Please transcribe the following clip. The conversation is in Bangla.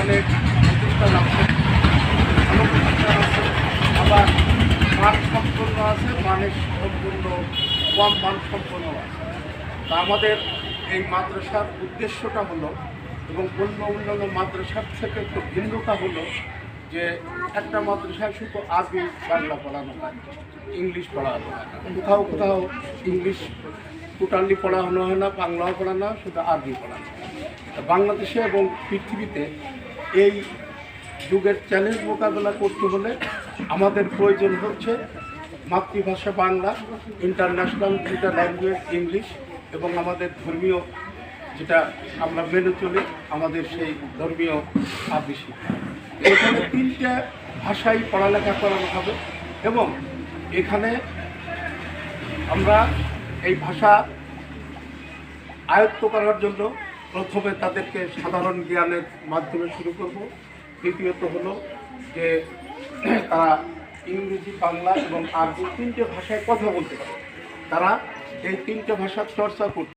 অনেক প্রতিষ্ঠান আছে, ভালো প্রতিষ্ঠান আছে, আবার মান সম্পন্ন আছে, সম্পূর্ণ কম মান সম্পন্ন আছে। তা আমাদের এই মাদ্রাসার উদ্দেশ্যটা হলো, এবং অন্যান্য মাদ্রাসার থেকে একটু ভিন্নতা হলো যে একটা মাদ্রাসায় শুধু আরবি বাংলা পড়ানো হয়, ইংলিশ পড়ানো হয় না। কোথাও কোথাও ইংলিশ টোটালি পড়ানো হয় না, বাংলাও পড়ানো হয়, শুধু আরবি পড়ানো হয়। বাংলাদেশে এবং পৃথিবীতে এই যুগের চ্যালেঞ্জ মোকাবেলা করতে হলে আমাদের প্রয়োজন হচ্ছে মাতৃভাষা বাংলা, ইন্টারন্যাশনাল যেটা ল্যাঙ্গুয়েজ ইংলিশ, এবং আমাদের ধর্মীয় যেটা আমরা মেনে চলি, আমাদের সেই ধর্মীয় আরবি শিক্ষা। এখানে 3টে ভাষায় পড়ালেখা করানো হবে, এবং এখানে আমরা এই ভাষা আয়ত্ত করার জন্য প্রথমে তাদেরকে সাধারণ জ্ঞানের মাধ্যমে শুরু করব। দ্বিতীয়ত হলো যে তারা ইংরেজি, বাংলা এবং আরবি 3টে ভাষায় কথা বলতে পারে। তারা এই 3টে ভাষার চর্চা করতে